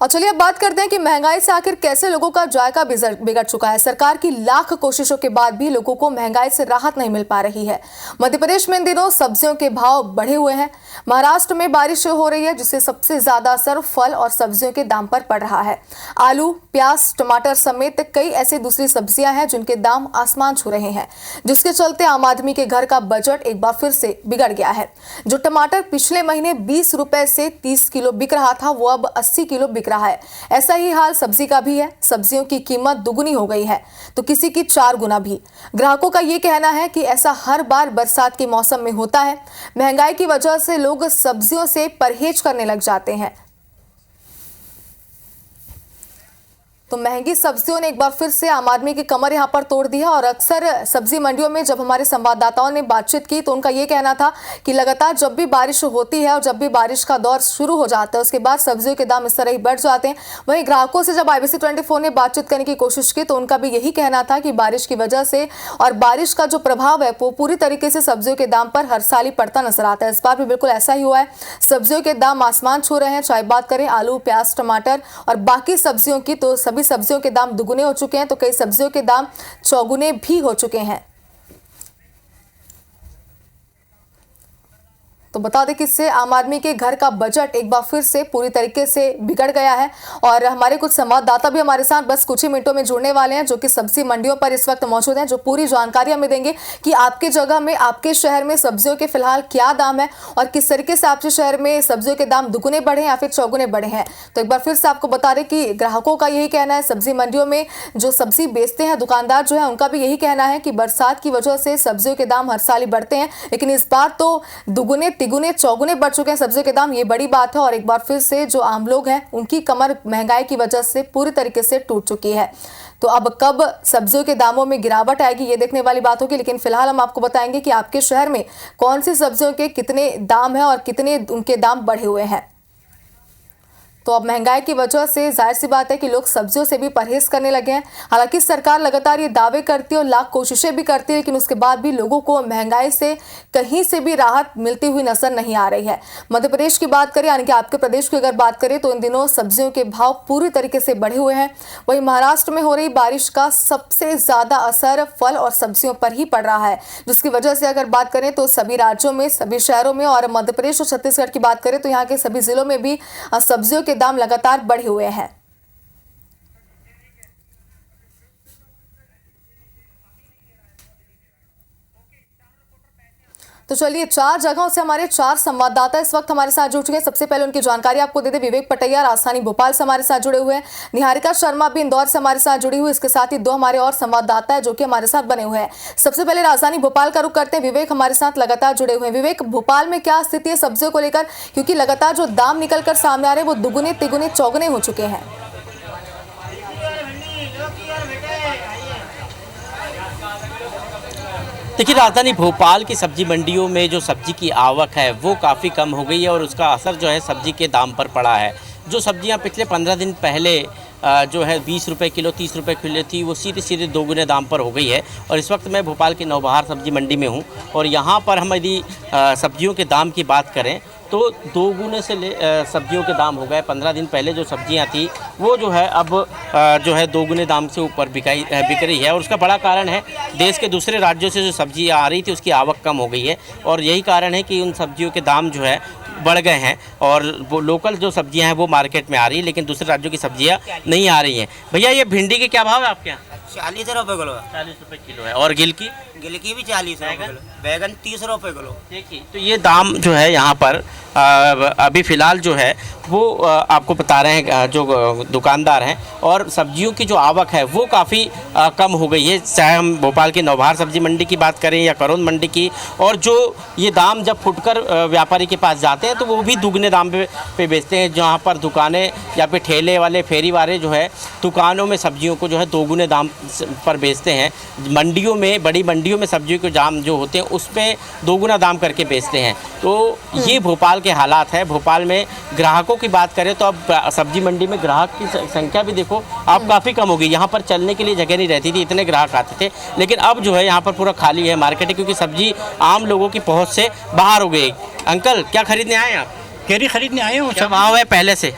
और चलिए अब बात करते हैं कि महंगाई से आखिर कैसे लोगों का जायका बिगड़ चुका है। सरकार की लाख कोशिशों के बाद भी लोगों को महंगाई से राहत नहीं मिल पा रही है। मध्य प्रदेश में इन दिनों सब्जियों के भाव बढ़े हुए हैं। महाराष्ट्र में बारिश हो रही है जिससे सबसे ज्यादा असर फल और सब्जियों के दाम पर पड़ रहा है। आलू, प्याज, टमाटर समेत कई ऐसी दूसरी सब्जियां हैं जिनके दाम आसमान छू रहे हैं, जिसके चलते आम आदमी के घर का बजट एक बार फिर से बिगड़ गया है। जो टमाटर पिछले महीने 20 रुपए से 30 किलो बिक रहा था वो अब 80 किलो बिक रहा है। ऐसा ही हाल सब्जी का भी है। सब्जियों की कीमत दुगुनी हो गई है तो किसी की 4 गुना भी। ग्राहकों का ये कहना है कि ऐसा हर बार बरसात के मौसम में होता है। महंगाई की वजह से लोग सब्जियों से परहेज करने लग जाते हैं। तो महंगी सब्जियों ने एक बार फिर से आम आदमी की कमर यहां पर तोड़ दी है। और अक्सर सब्जी मंडियों में जब हमारे संवाददाताओं ने बातचीत की तो उनका ये कहना था कि लगातार जब भी बारिश होती है और जब भी बारिश का दौर शुरू हो जाता है उसके बाद सब्जियों के दाम इस तरह ही बढ़ जाते हैं। वहीं ग्राहकों से जब IBC 24 ने बातचीत करने की कोशिश की तो उनका भी यही कहना था कि बारिश की वजह से और बारिश का जो प्रभाव है वो पूरी तरीके से सब्जियों के दाम पर हर साल ही पड़ता नजर आता है। इस बार भी बिल्कुल ऐसा ही हुआ है। सब्जियों के दाम आसमान छू रहे हैं। चाहे बात करें आलू, प्याज, टमाटर और बाकी सब्जियों की तो सभी सब्जियों के दाम दुगुने हो चुके हैं तो कई सब्जियों के दाम चौगुने भी हो चुके हैं। तो बता दें कि इससे आम आदमी के घर का बजट एक बार फिर से पूरी तरीके से बिगड़ गया है। और हमारे कुछ संवाददाता भी हमारे साथ बस कुछ ही मिनटों में जुड़ने वाले हैं जो कि सब्जी मंडियों पर इस वक्त मौजूद हैं, जो पूरी जानकारी हमें देंगे कि आपके जगह में, आपके शहर में सब्जियों के फिलहाल क्या दाम है और किस तरीके से आपके शहर में सब्जियों के दाम दुगुने बढ़े या फिर चौगुने बढ़े हैं। तो एक बार फिर से आपको बता दें कि ग्राहकों का यही कहना है। सब्जी मंडियों में जो सब्जी बेचते हैं दुकानदार जो है उनका भी यही कहना है कि बरसात की वजह से सब्जियों के दाम हर साल ही बढ़ते हैं, लेकिन इस बार तो दुगुने तिगुने चौगुने बढ़ चुके हैं सब्जियों के दाम। ये बड़ी बात है और एक बार फिर से जो आम लोग हैं उनकी कमर महंगाई की वजह से पूरी तरीके से टूट चुकी है। तो अब कब सब्जियों के दामों में गिरावट आएगी ये देखने वाली बात होगी, लेकिन फिलहाल हम आपको बताएंगे कि आपके शहर में कौन सी सब्जियों के कितने दाम है और कितने उनके दाम बढ़े हुए हैं। तो अब महंगाई की वजह से जाहिर सी बात है कि लोग सब्जियों से भी परहेज करने लगे हैं। हालांकि सरकार लगातार ये दावे करती है और लाख कोशिशें भी करती है, लेकिन उसके बाद भी लोगों को महंगाई से कहीं से भी राहत मिलती हुई नजर नहीं आ रही है। मध्य प्रदेश की बात करें यानी कि आपके प्रदेश की अगर बात करें तो इन दिनों सब्जियों के भाव पूरी तरीके से बढ़े हुए हैं। वहीं महाराष्ट्र में हो रही बारिश का सबसे ज्यादा असर फल और सब्जियों पर ही पड़ रहा है, जिसकी वजह से अगर बात करें तो सभी राज्यों में, सभी शहरों में और मध्य प्रदेश और छत्तीसगढ़ की बात करें तो यहाँ के सभी जिलों में भी सब्जियों के दाम लगातार बढ़े हुए हैं। तो चलिए 4 जगहों से हमारे 4 संवाददाता इस वक्त हमारे साथ जुड़ चुके हैं। सबसे पहले उनकी जानकारी आपको दे दें। विवेक पटैया राजधानी भोपाल से हमारे साथ जुड़े हुए हैं। निहारिका शर्मा भी इंदौर से हमारे साथ जुड़ी हुई। इसके साथ ही 2 हमारे और संवाददाता है जो कि हमारे साथ बने हुए हैं। सबसे पहले राजधानी भोपाल का रुख करते हैं। विवेक हमारे साथ लगातार जुड़े हुए हैं। विवेक, भोपाल में क्या स्थिति है सब्जियों को लेकर, क्योंकि लगातार जो दाम निकल कर सामने आ रहे हैं वो दुगुने तिगुने चौगुने हो चुके हैं। देखिए, राजधानी भोपाल की सब्जी मंडियों में जो सब्जी की आवक है वो काफ़ी कम हो गई है और उसका असर जो है सब्जी के दाम पर पड़ा है। जो सब्जियां पिछले 15 दिन पहले जो है 20 रुपये किलो, 30 रुपये किलो थी वो सीधे सीधे दोगुने दाम पर हो गई है। और इस वक्त मैं भोपाल के नौबहार सब्जी मंडी में हूँ और यहाँ पर हम यदि सब्जियों के दाम की बात करें तो दोगुने से सब्जियों के दाम हो गए। 15 दिन पहले जो सब्जियां थी वो जो है अब जो है दोगुने दाम से ऊपर बिक रही है। और उसका बड़ा कारण है देश के दूसरे राज्यों से जो सब्जियां आ रही थी उसकी आवक कम हो गई है और यही कारण है कि उन सब्जियों के दाम जो है बढ़ गए हैं और वो लोकल जो सब्जियां हैं वो मार्केट में आ रही है, लेकिन दूसरे राज्यों की सब्जियां नहीं आ रही हैं। भैया, ये भिंडी के क्या भाव है आपके यहाँ? 40 रुपये किलो है। 40 रुपये किलो है। और गिल की भी 40 रुपये किलो। बैगन 30 रुपये किलो। देखिए, तो ये दाम जो है यहाँ पर अभी फ़िलहाल जो है वो आपको बता रहे हैं जो दुकानदार हैं। और सब्जियों की जो आवक है वो काफ़ी कम हो गई है, चाहे हम भोपाल की नौबहार सब्जी मंडी की बात करें या करौंद मंडी की। और जो ये दाम जब फुटकर व्यापारी के पास जाते हैं तो वो भी दुगने दाम पे बेचते हैं। जहाँ पर दुकानें या फिर ठेले वाले, फेरी वाले जो है दुकानों में सब्जियों को जो है दोगुने दाम पर बेचते हैं। मंडियों में, बड़ी मंडियों में सब्जियों के दाम जो होते हैं उस पर दोगुना दाम करके बेचते हैं। तो ये भोपाल के हालात है। भोपाल में ग्राहकों की बात करें तो अब सब्जी मंडी में ग्राहक की संख्या भी देखो अब काफ़ी कम हो गई। यहाँ पर चलने के लिए जगह नहीं रहती थी, इतने ग्राहक आते थे, लेकिन अब जो है यहाँ पर पूरा खाली है मार्केट, क्योंकि सब्जी आम लोगों की पहुँच से बाहर हो गई। अंकल, क्या खरीदने आए हैं आप? कैरी खरीदने आए हो। क्या भाव है पहले से?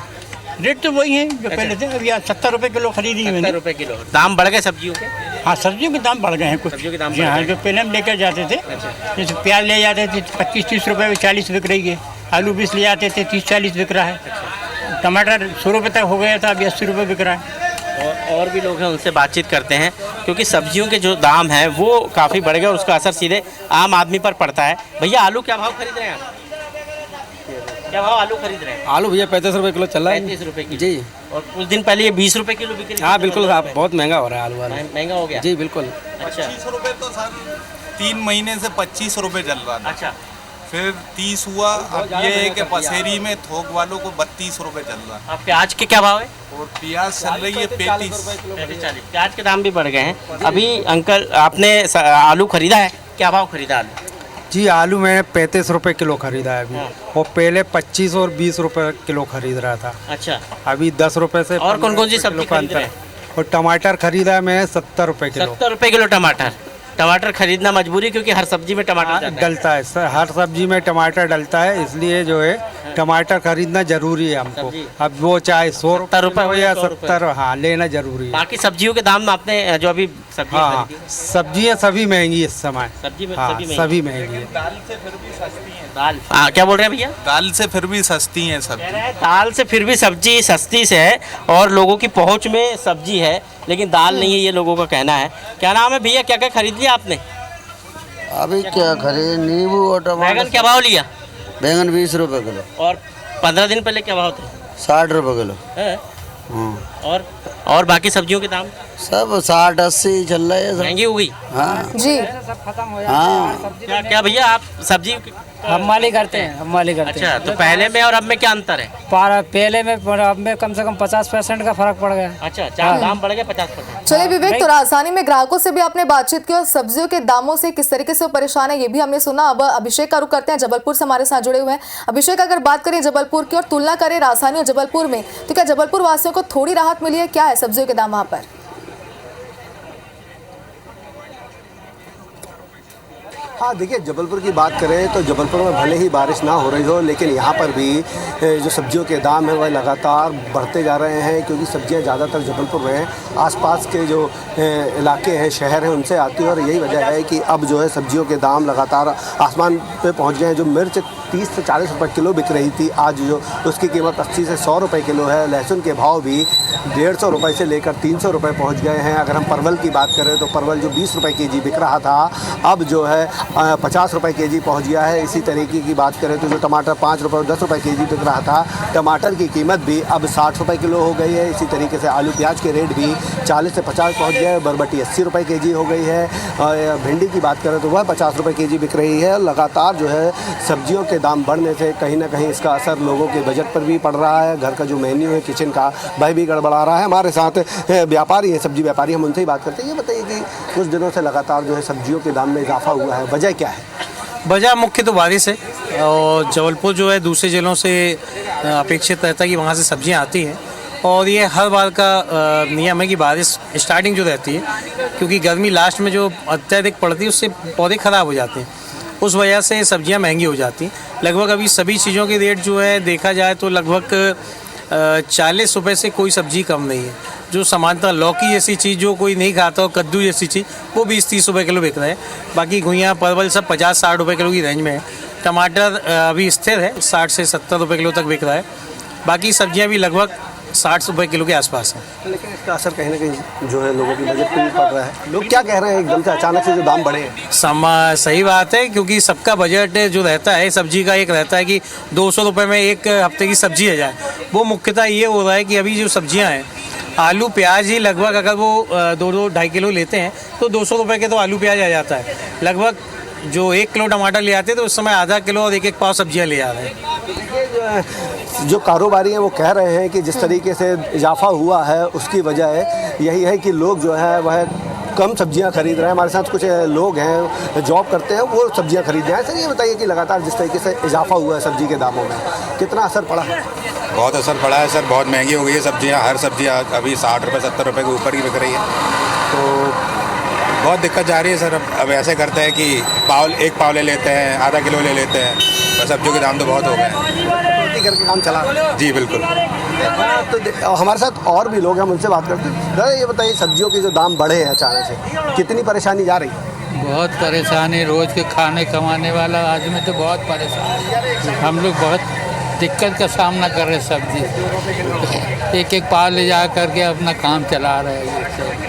रेट तो वही है जो पहले थे। अभी 70 रुपये किलो खरीदी है 70 मैंने। रुपये किलो। दाम बढ़ गए सब्जियों के? हाँ, सब्जियों के दाम बढ़ गए हैं कुछ। सब्जियों के दाम जी बढ़ हाँ, गए। जो पहले हम लेकर जाते थे, जैसे प्याज ले जाते थे 25-30 रुपये में 40 बिक रही है। आलू 20 ले जाते थे 30-40 बिक रहा है। टमाटर 100 रुपये तक हो गया था, अभी 80 रुपये बिक रहा है। और भी लोग हैं, उनसे बातचीत करते हैं, क्योंकि सब्जियों के जो दाम हैं वो काफ़ी बढ़ गए और उसका असर सीधे आम आदमी पर पड़ता है। भैया आलू क्या भाव खरीद रहे हैं आप? क्या भाव आलू खरीद रहे हैं? आलू भैया 35 रुपये किलो चल रहा है 35 रुपये किलो। जी। और कुछ दिन पहले ये 20 रुपये किलो बिक रही थी। हाँ बिल्कुल साहब, बहुत महंगा हो रहा है आलू वाला। महंगा हो गया? जी बिल्कुल। अच्छा 25 रुपये तो सर 3 महीने से 25 रुपये चल रहा था। अच्छा। फिर 30 हुआ। अब ये है कि पसेरी में थोक वालों को 32 रुपये चल रहा है। अब प्याज के क्या भाव है? और प्याज चल रही है 35। 40। प्याज के दाम भी बढ़ गए हैं। अभी अंकल आपने आलू खरीदा है, क्या भाव खरीदा आलू? जी आलू मैंने 35 रुपए किलो खरीदा है अभी। और पहले 25 और 20 रुपए किलो खरीद रहा था। अच्छा। अभी 10 रुपए से और कौन कौन सी सब्जी का खरीद रहे अंतर। और टमाटर खरीदा है मैंने 70 रुपए किलो। 70 रुपये किलो टमाटर। टमाटर खरीदना मजबूरी, क्योंकि हर सब्जी में टमाटर जाता है। डलता है सर, हर सब्जी में टमाटर डलता है, इसलिए जो है टमाटर खरीदना जरूरी है हमको। सब्जी। अब वो चाहे 100 रुपये हो या 100 रुपये। 70, हाँ लेना जरूरी है। बाकी सब्जियों के दाम आपने जो अभी सब्जी हाँ खरीदी? सब्जियाँ सभी महंगी इस समय। सब्जी में हाँ सभी सभी महंगी है। दाल से फिर भी सस्ती है। दाल क्या बोल रहे हैं भैया? दाल से फिर भी सस्ती है सब्जी। दाल से फिर भी सब्जी सस्ती से है और लोगों की पहुंच में सब्जी है, लेकिन दाल नहीं है, ये लोगों का कहना है। क्या नाम है भैया, क्या क्या खरीद लिया आपने? अभी क्या खरीद, नींबू और टमाटर। बैगन क्या भाव लिया? बैंगन 20 रुपए किलो। और 15 दिन पहले क्या भाव थे? 60 रुपए किलो। हैं? हाँ। और बाकी सब्जियों के दाम सब 60-80 चल रहे हैं सब। महंगी हो गई? हाँ जी हाँ। क्या भैया आप सब्जी? हम माली करते हैं, हम माली करते अच्छा, तो पहले में और अब में क्या अंतर है? हैं। पहले में और अब में कम से कम 50% का फर्क पड़ गया। अच्छा, चार दाम बढ़ गए 50%। चलिए विवेक, तो राजधानी में ग्राहकों से भी आपने बातचीत की और सब्जियों के दामों से किस तरीके से वो परेशान है ये भी हमने सुना। अब अभिषेक का रुख करते हैं, जबलपुर से हमारे साथ जुड़े हुए हैं। अभिषेक, अगर बात करें जबलपुर की और तुलना करें राजधानी और जबलपुर में, तो क्या जबलपुर वासियों को थोड़ी राहत मिली है? क्या है सब्जियों के दाम वहाँ पर? हाँ देखिए, जबलपुर की बात करें तो जबलपुर में भले ही बारिश ना हो रही हो, लेकिन यहाँ पर भी जो सब्जियों के दाम हैं वह लगातार बढ़ते जा रहे हैं, क्योंकि सब्जियाँ ज़्यादातर जबलपुर में आसपास के जो इलाके हैं, शहर हैं, उनसे आती है। और यही वजह है कि अब जो है सब्जियों के दाम लगातार आसमान पे पहुँच गए हैं। जो मिर्च 30 से 40 रुपये किलो बिक रही थी, आज जो उसकी कीमत 80 से 100 रुपये किलो है। लहसुन के भाव भी 150 रुपये से लेकर 300 रुपये पहुँच गए हैं। अगर हम परवल की बात करें तो परवल जो 20 रुपये केजी बिक रहा था, अब जो है 50 रुपये केजी पहुँच गया है। इसी तरीके की बात करें तो जो टमाटर 5 रुपये और 10 रुपये केजी बिक रहा था, टमाटर की कीमत भी अब 60 रुपये किलो हो गई है। इसी तरीके से आलू प्याज के रेट भी 40 से 50 पहुँच गए हैं। बरबटी 80 रुपये केजी हो गई है। भिंडी की बात करें तो वह 50 रुपये केजी बिक रही है। लगातार जो है सब्जियों के दाम बढ़ने से कहीं ना कहीं इसका असर लोगों के बजट पर भी पड़ रहा है। घर का जो मेन्यू है किचन का, वह भी गड़बड़ा रहा है। हमारे साथ व्यापारी है, सब्जी व्यापारी, हम उनसे ही बात करते हैं। ये बताइए कि कुछ दिनों से लगातार जो है सब्जियों के दाम में इजाफा हुआ है, वजह क्या है? वजह मुख्य तो बारिश है, और जबलपुर जो है दूसरे जिलों से अपेक्षित रहता है कि वहाँ से सब्जियाँ आती हैं। और ये हर बार का नियम है कि बारिश स्टार्टिंग जो रहती है, क्योंकि गर्मी लास्ट में जो अत्यधिक पड़ती है उससे पौधे ख़राब हो जाते हैं, उस वजह से सब्जियां महंगी हो जाती हैं। लगभग अभी सभी चीज़ों के रेट जो है देखा जाए तो लगभग 40 रुपये से कोई सब्जी कम नहीं है। जो सामान्यतः लौकी जैसी चीज़ जो कोई नहीं खाता और कद्दू जैसी चीज़, वो 20-30 रुपये किलो बिक रहा है। बाकी घुइयाँ परवल सब 50-60 रुपये किलो की रेंज में है। टमाटर अभी स्थिर है, 60 से 70 रुपये किलो तक बिक रहा है। बाकी सब्जियाँ भी लगभग 60 रुपये किलो के आसपास है। लेकिन इसका असर कहीं ना कहीं जो है लोगों की बजट पर भी पड़ रहा है। लोग क्या कह रहे हैं एकदम से अचानक से जो दाम बढ़े हैं? सही बात है, क्योंकि सबका बजट जो रहता है सब्जी का एक रहता है कि 200 रुपये में एक हफ्ते की सब्जी आ जाए। वो मुख्यतः ये हो रहा है कि अभी जो सब्जियां हैं, आलू प्याज ही लगभग अगर वो 2-2.5 किलो लेते हैं तो 200 रुपये के तो आलू प्याज आ जाता है। लगभग जो 1 किलो टमाटर ले आते हैं तो उस समय आधा किलो और 1-1 पाव सब्जियाँ ले आ रहे हैं। जो कारोबारी हैं वो कह रहे हैं कि जिस तरीके से इजाफा हुआ है उसकी वजह यही है कि लोग जो है वह कम सब्जियां खरीद रहे हैं। हमारे साथ कुछ लोग हैं जॉब करते हैं, वो सब्जियां खरीद रहे हैं। सर ये बताइए कि लगातार जिस तरीके से इजाफा हुआ है सब्जी के दामों में, कितना असर पड़ा है? बहुत असर पड़ा है सर, बहुत महंगी हो गई है सब्जियां। हर सब्जी अभी 60 रुपये 70 रुपये के ऊपर ही बिक रही है। तो बहुत दिक्कत जा रही है सर। अब ऐसे करते हैं कि एक पाव ले लेते हैं, आधा किलो ले लेते हैं, बस सब्जियों के दाम तो बहुत हो गए हैं। करके काम चला जी बिल्कुल। तो हमारे साथ और भी लोग हैं, हम उनसे बात करते हैं। दादा ये बताइए, सब्जियों के जो दाम बढ़े हैं अचानक से, कितनी परेशानी जा रही है? बहुत परेशानी, रोज़ के खाने कमाने वाला आदमी तो बहुत परेशान। हम लोग बहुत दिक्कत का सामना कर रहे हैं। सब्जी एक पाव ले जा करके अपना काम चला रहे हैं।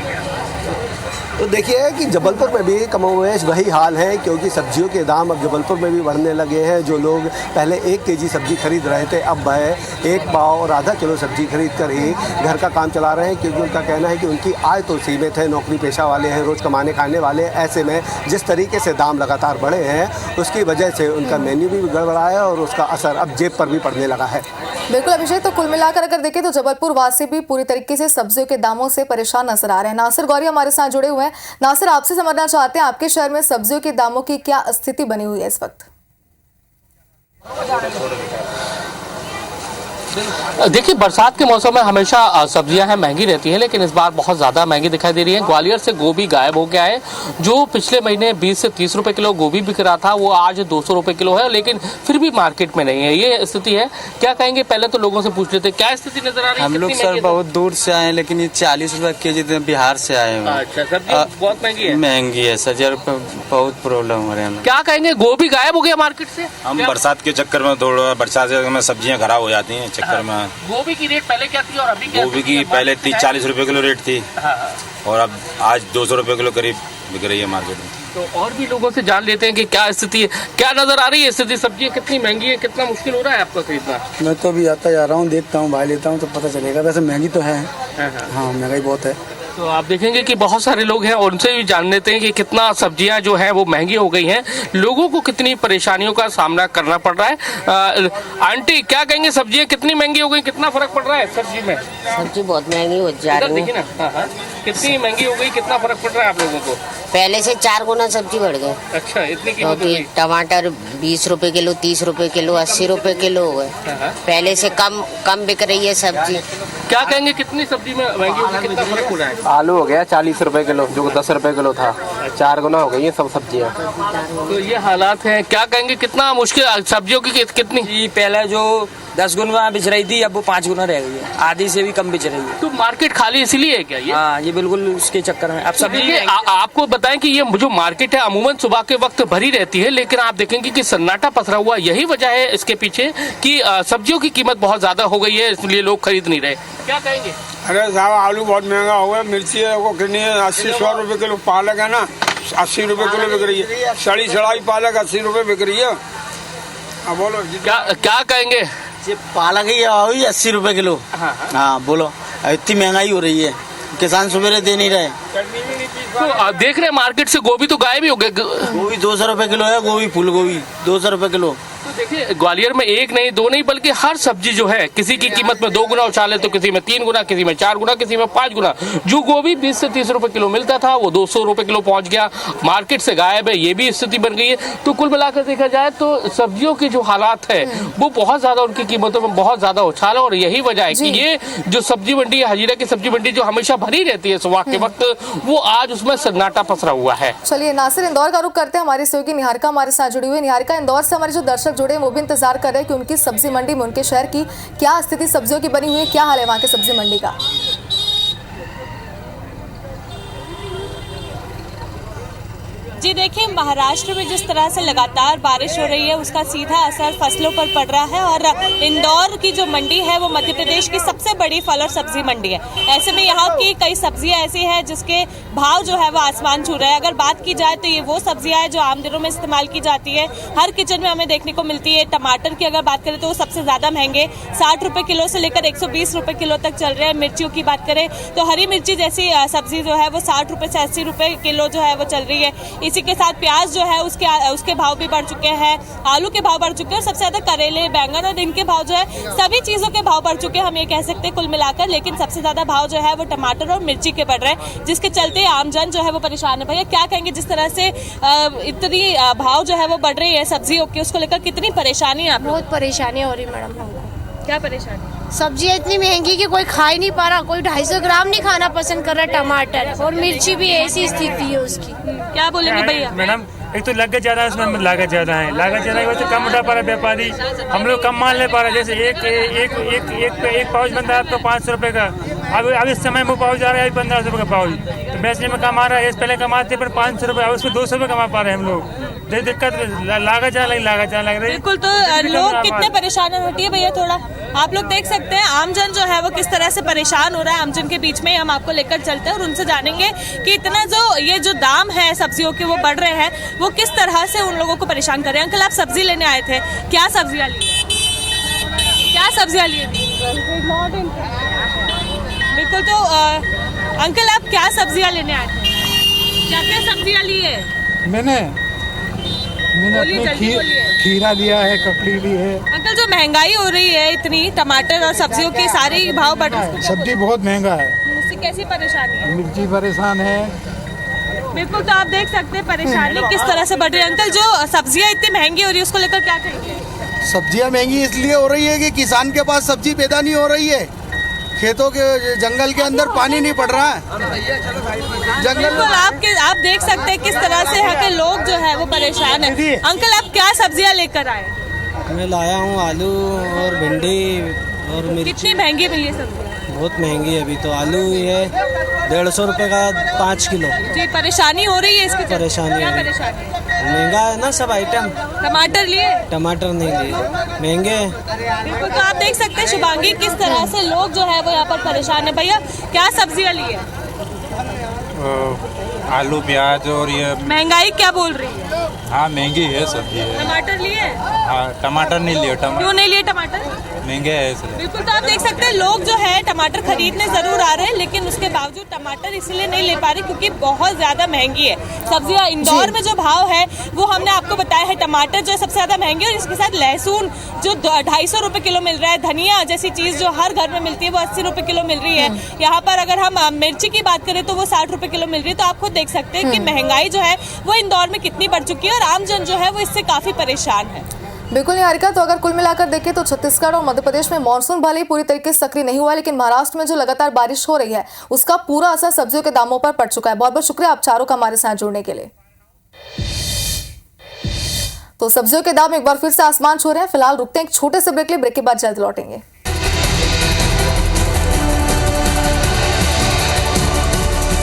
तो देखिए कि जबलपुर में भी कमोवेश वही हाल है, क्योंकि सब्जियों के दाम अब जबलपुर में भी बढ़ने लगे हैं। जो लोग पहले 1 केजी सब्जी खरीद रहे थे, अब वह 1 पाव और आधा किलो सब्जी खरीद कर ही घर का काम चला रहे हैं, क्योंकि उनका कहना है कि उनकी आय तो सीमित है, नौकरी पेशा वाले हैं, रोज़ कमाने खाने वाले हैं। ऐसे में जिस तरीके से दाम लगातार बढ़े हैं, उसकी वजह से उनका मेन्यू भी गड़बड़ा है और उसका असर अब जेब पर भी पड़ने लगा है। बिल्कुल अभिषेक, तो कुल मिलाकर अगर देखें तो जबलपुर वासी भी पूरी तरीके से सब्जियों के दामों से परेशान नजर आ रहे हैं। नासिर गौरी हमारे साथ जुड़े हुए हैं। नासिर, आपसे समझना चाहते हैं आपके शहर में सब्जियों के दामों की क्या स्थिति बनी हुई है इस वक्त? देखिए, बरसात के मौसम में हमेशा सब्जियां हैं महंगी रहती हैं, लेकिन इस बार बहुत ज़्यादा महंगी दिखाई दे रही है। ग्वालियर से गोभी गायब हो गया है। जो पिछले महीने 20 से 30 रुपए किलो गोभी बिक रहा था, वो आज 200 रुपए किलो है, लेकिन फिर भी मार्केट में नहीं है। ये स्थिति है, क्या कहेंगे? पहले तो लोगों से पूछ लेते, क्या स्थिति नजर आ रही है? हम लोग सर बहुत दूर से आए हैं, लेकिन ये 40 रुपए केजी बिहार से आए हैं। अच्छा, सब्जी बहुत महंगी है? महंगी है सर, बहुत प्रॉब्लम हो रहा है। क्या कहेंगे, गोभी गायब हो गया मार्केट से? हम बरसात के चक्कर में थोड़ा, बरसात में सब्जियां खराब हो जाती हैं चक्कर में। गोभी की रेट पहले क्या थी और अभी क्या? गोभी की पहले 30-40 रुपए किलो रेट थी, और अब आज 200 रुपए किलो करीब बिक रही है मार्केट में। तो और भी लोगों से जान लेते हैं कि क्या स्थिति है, क्या नजर आ रही है स्थिति। सब्जियां कितनी महंगी है, कितना मुश्किल हो रहा है आपको खरीदना? मैं तो अभी आता जा रहा हूँ, देखता हूँ, भाई लेता हूँ तो पता चलेगा। वैसे महंगी तो है, हाँ महंगाई बहुत है। तो आप देखेंगे कि बहुत सारे लोग हैं, उनसे भी जान लेते हैं कि कितना सब्जियां जो हैं वो महंगी हो गई हैं, लोगों को कितनी परेशानियों का सामना करना पड़ रहा है। आंटी, क्या कहेंगे, सब्जियां कितनी महंगी हो गई, कितना फर्क पड़ रहा है सब्जी में? सब्जी बहुत महंगी हो जा रही है। देखिए ना, कितनी महंगी हो गई, कितना फर्क पड़ रहा है आप लोगों को? पहले से 4 गुना सब्जी बढ़ गई। अच्छा, इतनी कीमत हो गई? टमाटर 20 रुपए किलो, 30 रुपए किलो, 80 रुपए किलो हो गए। पहले से कम बिक रही है सब्जी। क्या कहेंगे, कितनी सब्जी में महंगी होगी, कितना फर्क हो रहा है? आलू हो गया 40 रुपए किलो, जो 10 रुपए किलो था, 4 गुना हो गई है सब सब्जियां। तो ये हालात हैं, क्या कहेंगे, कितना मुश्किल सब्जियों की कितनी? पहले जो 10 गुना बिच रही थी, अब वो 5 गुना रह गई है, आधी से भी कम बिच रही है। तो मार्केट खाली इसीलिए है क्या ये? हाँ, ये बिल्कुल उसके चक्कर में अब सब्जी। आपको बताएं कि ये जो मार्केट है अमूमन सुबह के वक्त भरी रहती है, लेकिन आप देखेंगे कि सन्नाटा पसरा हुआ। यही वजह है इसके पीछे कि सब्जियों की कीमत बहुत ज्यादा हो गई है, इसलिए लोग खरीद नहीं रहे। क्या कहेंगे? अरे साहब, आलू बहुत महंगा हो गया, मिर्ची है वो कितनी है, 80-100 रुपए किलो। पालक है ना 80 रुपए किलो बिक रही है, सड़ी पालक 80 रुपए बिक रही है। अब बोलो क्या कहेंगे? पालक ही 80 रुपए किलो। हाँ बोलो, इतनी महंगाई हो रही है, किसान सवेरे दे नहीं रहे। तो देख रहे मार्केट से गोभी तो गायब ही हो गए। गोभी 200 रुपए किलो है, गोभी फूल गोभी 200 रुपए किलो। तो देखिए, ग्वालियर में 1 नहीं 2 नहीं, बल्कि हर सब्जी जो है किसी की कीमत में 2 गुना उछाले तो किसी में 3 गुना, किसी में 4 गुना, किसी में 5 गुना। जो गोभी 20 से 30 रुपए किलो मिलता था, वो 200 रुपए किलो पहुंच गया, मार्केट से गायब है। ये भी स्थिति बन गई है। तो कुल मिलाकर देखा जाए तो सब्जियों की जो हालात है वो बहुत ज्यादा, उनकी कीमतों में बहुत ज्यादा उछाल है। और यही वजह है कि ये जो सब्जी मंडी है, हजीरा की सब्जी मंडी जो हमेशा भरी रहती है सुबह के वक्त, वो आज उसमें सन्नाटा पसरा हुआ है। चलिए नासिर, इंदौर का रुख करते हैं। हमारी सहयोगी निहारिका हमारे साथ जुड़ी हुई है। निहारिका, इंदौर से हमारे जो दर्शक जुड़े हैं वो भी इंतजार कर रहे हैं कि उनकी सब्जी मंडी में, उनके शहर की क्या स्थिति सब्जियों की बनी हुई है, क्या हाल है वहां के सब्जी मंडी का? जी देखिए, महाराष्ट्र में जिस तरह से लगातार बारिश हो रही है उसका सीधा असर फसलों पर पड़ रहा है। और इंदौर की जो मंडी है वो मध्य प्रदेश की सबसे बड़ी फल और सब्जी मंडी है। ऐसे में यहाँ की कई सब्जियाँ ऐसी हैं जिसके भाव जो है वो आसमान छू रहे हैं। अगर बात की जाए तो ये वो सब्जियाँ हैं जो आम दिनों में इस्तेमाल की जाती है, हर किचन में हमें देखने को मिलती है। टमाटर की अगर बात करें तो वो सबसे ज़्यादा महंगे 60 रुपये किलो से लेकर 120 रुपये किलो तक चल रहे हैं। मिर्चियों की बात करें तो हरी मिर्ची जैसी सब्जी जो है वो 60 रुपये से 80 रुपये किलो जो है वो चल रही है। इसी के साथ प्याज जो है उसके भाव भी बढ़ चुके हैं, आलू के भाव बढ़ चुके हैं, सबसे ज्यादा करेले, बैंगन और इनके भाव जो है सभी चीजों के भाव बढ़ चुके हैं, हम ये कह सकते हैं कुल मिलाकर। लेकिन सबसे ज्यादा भाव जो है वो टमाटर और मिर्ची के बढ़ रहे हैं, जिसके चलते आमजन जो है वो परेशान है। भैया क्या कहेंगे, जिस तरह से इतनी भाव जो है वो बढ़ रही है सब्जियों की, उसको लेकर कितनी परेशानी है? बहुत परेशानी हो रही मैडम। क्या परेशानी? सब्जियां इतनी महंगी कि कोई खा ही नहीं पा रहा, कोई 250 ग्राम नहीं खाना पसंद कर रहा टमाटर, और मिर्ची भी ऐसी स्थिति है उसकी। क्या बोलेंगे भैया? मैडम एक तो लागत ज़्यादा है, उसमें लागत ज़्यादा है, लागत ज़्यादा की वजह से कम उठा पा रहा व्यापारी, हम लोग कम माल ले पा रहे। जैसे एक पाउच बनता है आपका 500 रुपये का, अब इस समय वो पाउच आ रहा है 1500 रुपये का पाउच, तो बेचने में कमा रहा है। पहले कमाते पर 500 रुपये, अब उसको 200 रुपये कमा पा रहे हैं हम लोग। दिक्कत लागत ज़्यादा लग रही। बिल्कुल, तो लोग कितने परेशान है, हटिए भैया थोड़ा, आप लोग देख सकते हैं आमजन जो है वो किस तरह से परेशान हो रहा है। आमजन के बीच में हम आपको लेकर चलते हैं और उनसे जानेंगे कि इतना ये जो दाम है सब्जियों के वो बढ़ रहे हैं, वो किस तरह से उन लोगों को परेशान कर रहे हैं। अंकल, आप सब्जी लेने आए थे, क्या सब्जियां ली? क्या सब्जियां लिए? बिल्कुल, तो अंकल आप क्या सब्जियां लेने आए थे? क्या क्या सब्जियां ली है? मैंने अपनी खीरा लिया है, ककड़ी ली है। अंकल, जो महंगाई हो रही है इतनी, टमाटर और सब्जियों के सारे भाव बढ़ रहे हैं, सब्जी बहुत महंगा है, उससे कैसी परेशानी है? मिर्ची परेशान है। बिल्कुल, तो आप देख सकते हैं परेशानी किस तरह से बढ़ रही है। अंकल, जो सब्जियां इतनी महंगी हो रही है उसको लेकर क्या कहेंगे? सब्जियां महंगी इसलिए हो रही है कि किसान के पास सब्जी पैदा नहीं हो रही है, खेतों के जंगल के अंदर पानी नहीं पड़ रहा है। जंगल आप देख सकते हैं किस तरह से यहाँ के लोग जो है वो परेशान है। अंकल, आप क्या सब्जियां लेकर आए? मैं लाया हूँ आलू और भिंडी और मिर्ची। कितनी महंगी मिली है सब्जी? बहुत महंगी है, अभी तो आलू ही है 150 रुपए का 5 किलो। जी, परेशानी हो रही है इसकी? परेशानी महंगा है ना सब आइटम। टमाटर लिए? टमाटर नहीं लिए, महंगे हैं। बिल्कुल, तो आप देख सकते हैं शुभांगी किस तरह से लोग जो है वो यहाँ पर परेशान है। भैया, क्या सब्जियाँ लिए? आलू, प्याज और ये। महंगाई क्या बोल रही है? हाँ, महंगी है सब्जी है। टमाटर लिए? हाँ, टमाटर नहीं लिए। क्यों नहीं लिए टमाटर? महंगे है इसलिए। बिल्कुल, तो आप देख सकते हैं लोग जो है टमाटर खरीदने जरूर आ रहे हैं, लेकिन उसके बावजूद टमाटर इसलिए नहीं ले पा रहे क्योंकि बहुत ज्यादा महंगी है सब्जियां। इंदौर में जो भाव है वो हमने आपको बताया है, टमाटर जो है सबसे ज्यादा महंगी, और इसके साथ लहसुन जो 250 रुपए किलो मिल रहा है, धनिया जैसी चीज जो हर घर में मिलती है वो 80 रुपए किलो मिल रही है। यहाँ पर अगर हम मिर्ची की बात करें तो वो 60 रुपए किलो मिल रही है। तो आप खुद देख सकते हैं कि महंगाई जो है वो इंदौर में कितनी बढ़ चुकी है और आमजन जो है वो इससे काफी परेशान है। बिल्कुल निहारिका, तो अगर कुल मिलाकर देखें तो छत्तीसगढ़ और मध्य प्रदेश में मानसून भले ही पूरी तरीके से सक्रिय नहीं हुआ है, लेकिन महाराष्ट्र में जो लगातार बारिश हो रही है उसका पूरा असर सब्जियों के दामों पर पड़ चुका है। बहुत बहुत शुक्रिया आप चारों का हमारे साथ जुड़ने के लिए। तो सब्जियों के दाम एक बार फिर से आसमान छू रहे हैं। फिलहाल रुकते हैं एक छोटे से ब्रेक के लिए, ब्रेक के बाद जल्द लौटेंगे।